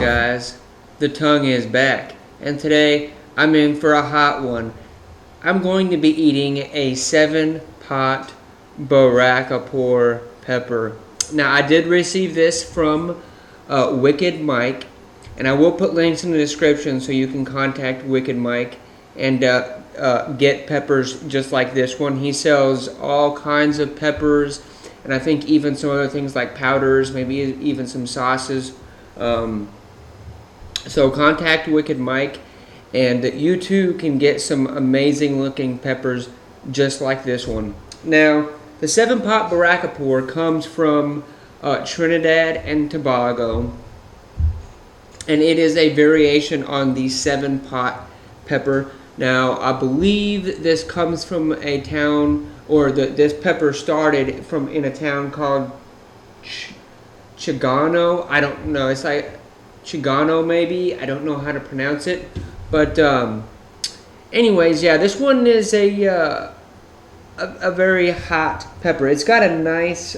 guys, the tongue is back, and today I'm in for a hot one. I'm going to be eating a 7-pot Barrakapore pepper. Now, I did receive this from Wicked Mike, and I will put links in the description so you can contact Wicked Mike and get peppers just like this one. He sells all kinds of peppers, and I think even some other things like powders, maybe even some sauces. So contact Wicked Mike, and you too can get some amazing looking peppers just like this one. Now, the 7-pot Barrakapore comes from Trinidad and Tobago, and it is a variation on the 7-pot pepper. Now, I believe this comes from a town, or this pepper started from in a town called Chigano. I don't know. It's like Chigano, maybe. I don't know how to pronounce it. But anyways, yeah, this one is a very hot pepper. It's got a nice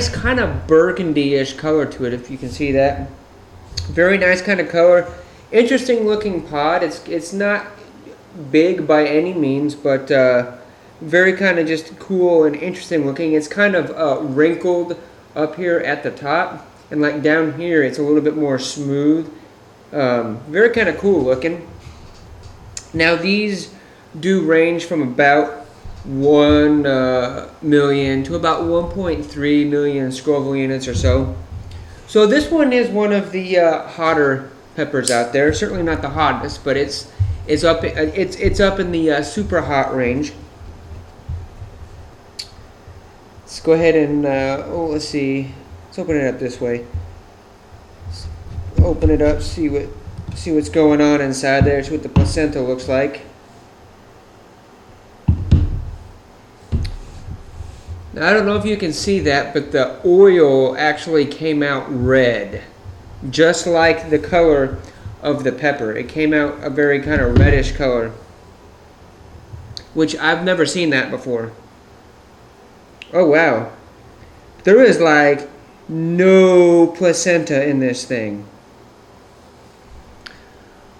kind of burgundy-ish color to it, if you can see that. Very nice kind of color. Interesting looking pod. It's not big by any means, but very kind of just cool and interesting looking. It's kind of wrinkled up here at the top, and like down here it's a little bit more smooth. Very kind of cool looking. Now, these do range from about 1 million to about 1.3 million Scoville units or so. So this one is one of the hotter peppers out there. Certainly not the hottest, but it's up in the super hot range. Let's go ahead and let's see. Let's open it up this way. Open it up, see what's going on inside there. See what the placenta looks like. Now, I don't know if you can see that, but the oil actually came out red, just like the color of the pepper. It came out a very kind of reddish color, which I've never seen that before. Oh wow, there is like no placenta in this thing.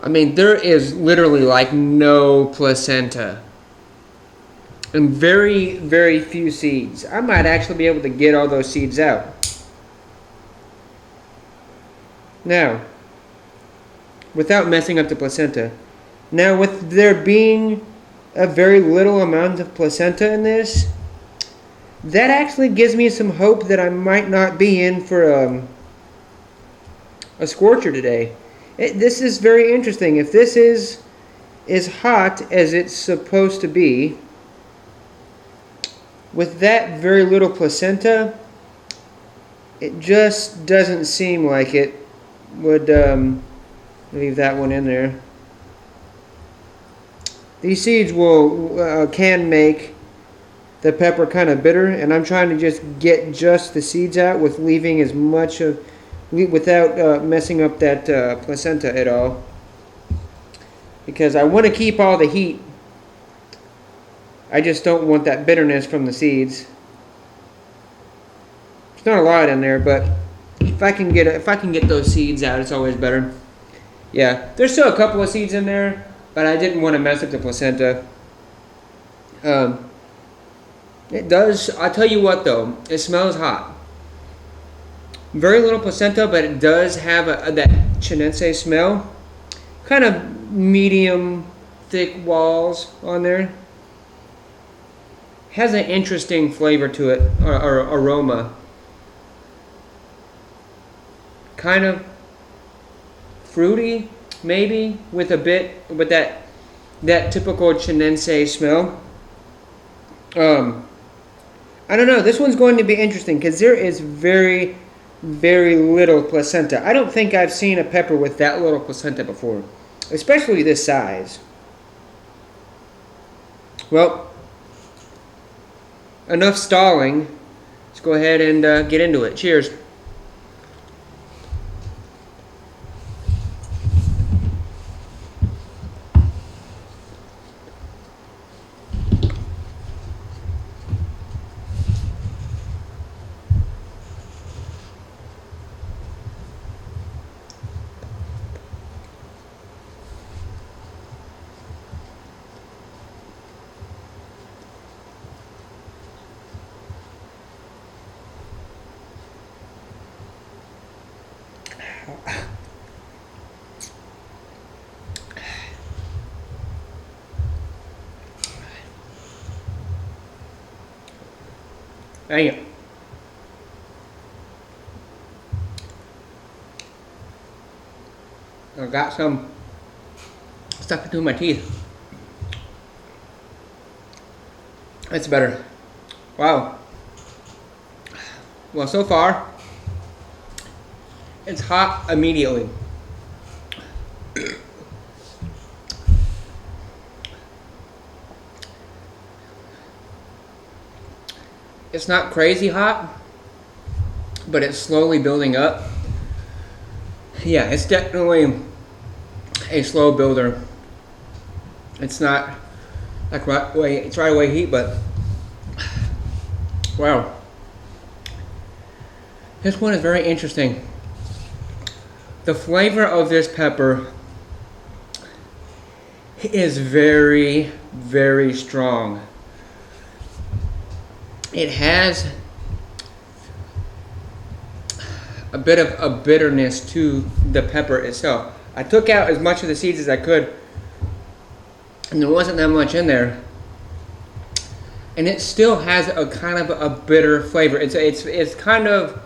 I mean, there is literally like no placenta. And very, very few seeds. I might actually be able to get all those seeds out. Now, without messing up the placenta. Now, with there being a very little amount of placenta in this, that actually gives me some hope that I might not be in for a scorcher today. This is very interesting. If this is as hot as it's supposed to be, with that very little placenta, it just doesn't seem like it would leave that one in there. These seeds can make the pepper kind of bitter, and I'm trying to just get just the seeds out with leaving as much of, without messing up that placenta at all, because I want to keep all the heat. I just don't want that bitterness from the seeds. There's not a lot in there, but if I can get those seeds out, it's always better. Yeah, there's still a couple of seeds in there, but I didn't want to mess up the placenta. It does. I'll tell you what, though, it smells hot. Very little placenta, but it does have that chinense smell. Kind of medium thick walls on there. Has an interesting flavor to it, or aroma. Kind of fruity, maybe, with that typical chinense smell. I don't know. This one's going to be interesting because there is very, very little placenta. I don't think I've seen a pepper with that little placenta before, especially this size. Well, enough stalling. Let's go ahead and get into it. Cheers. Dang it. I got some stuck into my teeth. That's better. Wow. Well, so far, it's hot immediately. It's not crazy hot, but it's slowly building up. Yeah, it's definitely a slow builder. It's not like it's right away heat, but wow. This one is very interesting. The flavor of this pepper is very, very strong. It has a bit of a bitterness to the pepper itself. I took out as much of the seeds as I could, and there wasn't that much in there. And it still has a kind of a bitter flavor. It's kind of,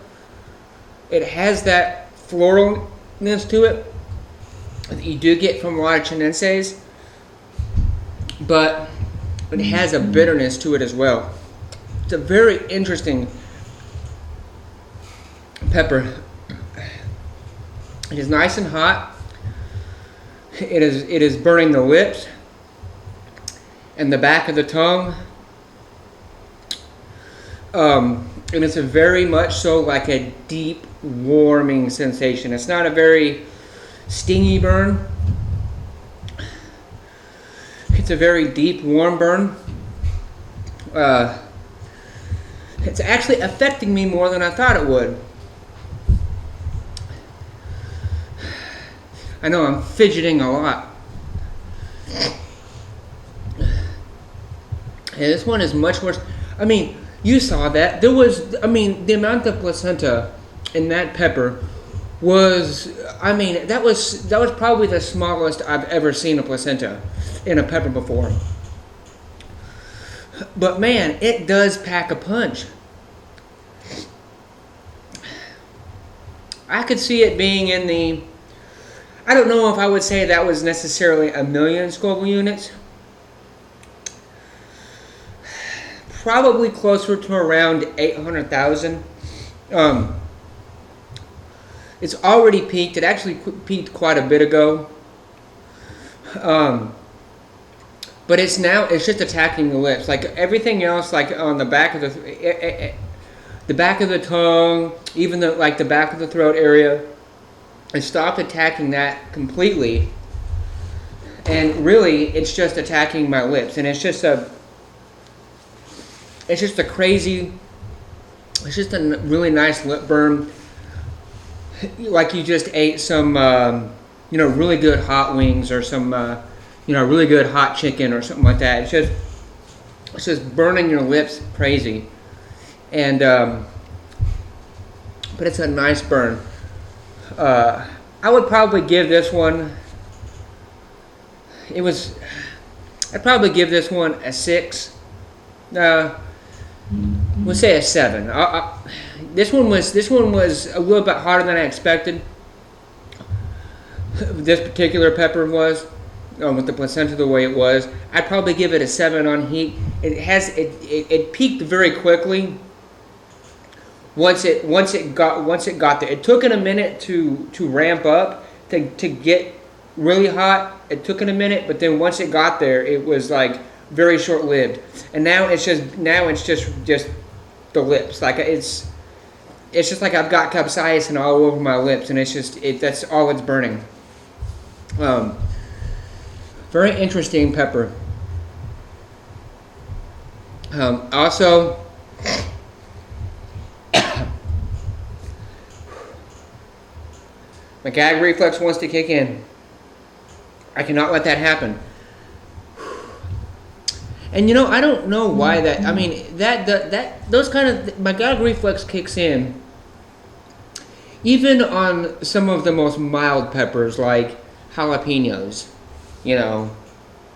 it has that floralness to it that you do get from a lot of chinenses, but it has a bitterness to it as well. It's a very interesting pepper. It is nice and hot. It is burning the lips and the back of the tongue. And it's a very much so like a deep warming sensation. It's not a very stingy burn. It's a very deep warm burn. It's actually affecting me more than I thought it would. I know I'm fidgeting a lot. And this one is much worse. I mean, you saw that. There was, I mean, the amount of placenta in that pepper was, I mean, that was probably the smallest I've ever seen a placenta in a pepper before. But man, it does pack a punch. I could see it being in the, I don't know if I would say that was necessarily 1,000,000 Scoville units. Probably closer to around 800,000. It's already peaked. It actually peaked quite a bit ago. But it's just attacking the lips. Like everything else, like on the back of the back of the tongue, even the back of the throat area, it stopped attacking that completely. And really, it's just attacking my lips. And it's just a really nice lip burn. Like you just ate some, really good hot wings or some, really good hot chicken or something like that. It's just burning your lips crazy. And, but it's a nice burn. I would probably give this one, I'd probably give this one a 6. We'll say a 7. This one was a little bit harder than I expected. This particular pepper was, with the placenta the way it was. I'd probably give it a 7 on heat. It peaked very quickly. Once it got there, it took it a minute to ramp up to get really hot. It took it a minute, but then once it got there, it was like very short-lived. And now it's just the lips. Like it's just like I've got capsaicin all over my lips, and that's all it's burning. Very interesting pepper. Also, my gag reflex wants to kick in. I cannot let that happen. And I don't know why that. I mean, those kind of, my gag reflex kicks in even on some of the most mild peppers like jalapenos, you know,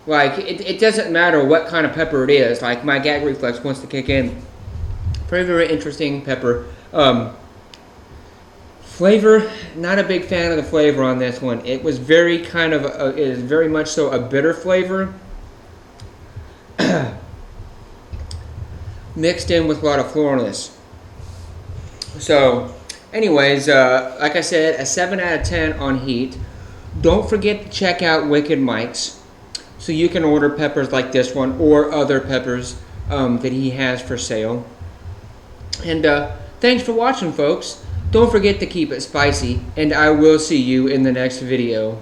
like it doesn't matter what kind of pepper it is. Like my gag reflex wants to kick in. Very, very interesting pepper. Flavor, not a big fan of the flavor on this one. It was very kind of, it is very much so a bitter flavor. Mixed in with a lot of floralness. So, anyways, like I said, a 7 out of 10 on heat. Don't forget to check out Wicked Mike's, so you can order peppers like this one or other peppers that he has for sale. And thanks for watching, folks. Don't forget to keep it spicy, and I will see you in the next video.